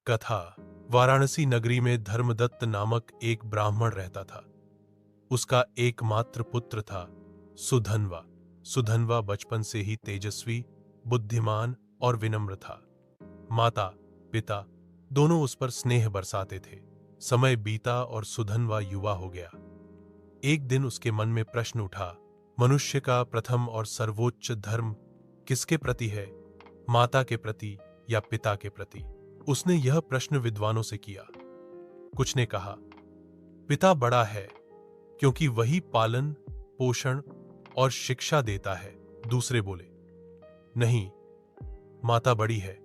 कथा। वाराणसी नगरी में धर्मदत्त नामक एक ब्राह्मण रहता था। उसका एकमात्र पुत्र था सुधन्वा। सुधन्वा बचपन से ही तेजस्वी, बुद्धिमान और विनम्र था। माता पिता दोनों उस पर स्नेह बरसाते थे। समय बीता और सुधन्वा युवा हो गया। एक दिन उसके मन में प्रश्न उठा, मनुष्य का प्रथम और सर्वोच्च धर्म किसके प्रति है, माता के प्रति या पिता के प्रति? उसने यह प्रश्न विद्वानों से किया। कुछ ने कहा, पिता बड़ा है क्योंकि वही पालन, पोषण और शिक्षा देता है। दूसरे बोले, नहीं, माता बड़ी है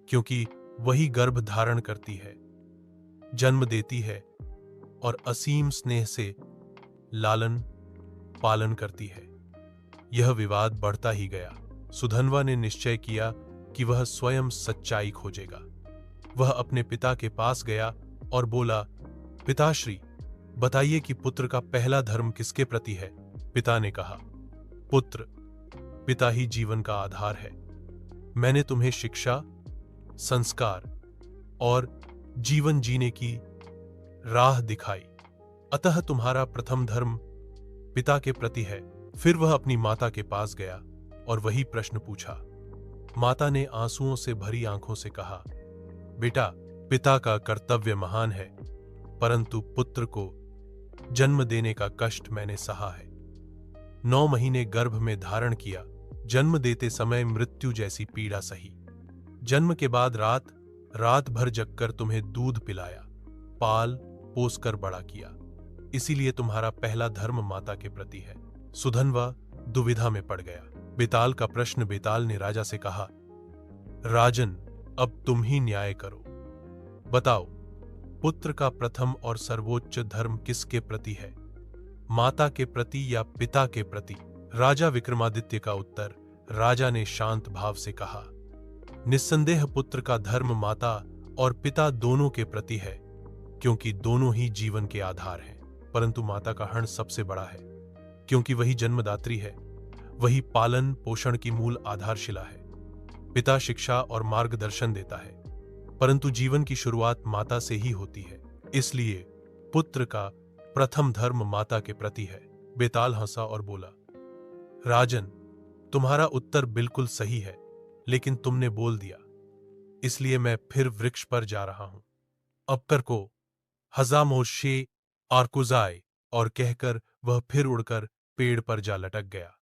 क्योंकि वही गर्भ धारण करती है, जन्म देती है और असीम स्नेह से लालन पालन करती है। यह विवाद बढ़ता ही गया। सुधन्वा ने निश्चय किया कि वह स्वयं सच्चाई खोजेगा। वह अपने पिता के पास गया और बोला, पिताश्री, बताइए कि पुत्र का पहला धर्म किसके प्रति है? पिता ने कहा, पुत्र, पिता ही जीवन का आधार है। मैंने तुम्हें शिक्षा, संस्कार और जीवन जीने की राह दिखाई, अतः तुम्हारा प्रथम धर्म पिता के प्रति है। फिर वह अपनी माता के पास गया और वही प्रश्न पूछा। माता ने आंसुओं से भरी आंखों से कहा, बेटा, पिता का कर्तव्य महान है, परंतु पुत्र को जन्म देने का कष्ट मैंने सहा है। 9 महीने गर्भ में धारण किया, जन्म देते समय मृत्यु जैसी पीड़ा सही। जन्म के बाद रात रात भर जगकर तुम्हें दूध पिलाया, पाल पोस कर बड़ा किया। इसीलिए तुम्हारा पहला धर्म माता के प्रति है। सुधन्वा दुविधा में पड़ गया। बेताल का प्रश्न। बेताल ने राजा से कहा, राजन, अब तुम ही न्याय करो। बताओ, पुत्र का प्रथम और सर्वोच्च धर्म किसके प्रति है, माता के प्रति या पिता के प्रति? राजा विक्रमादित्य का उत्तर। राजा ने शांत भाव से कहा, निस्संदेह पुत्र का धर्म माता और पिता दोनों के प्रति है, क्योंकि दोनों ही जीवन के आधार हैं। परंतु माता का हर्ण सबसे बड़ा है, क्योंकि वही जन्मदात्री है, वही पालन पोषण की मूल आधारशिला है। पिता शिक्षा और मार्गदर्शन देता है, परंतु जीवन की शुरुआत माता से ही होती है। इसलिए पुत्र का प्रथम धर्म माता के प्रति है। बेताल हंसा और बोला, राजन, तुम्हारा उत्तर बिल्कुल सही है, लेकिन तुमने बोल दिया, इसलिए मैं फिर वृक्ष पर जा रहा हूं। अपकर को हजामोशे आर्कुजाए, और कहकर वह फिर उड़कर पेड़ पर जा लटक गया।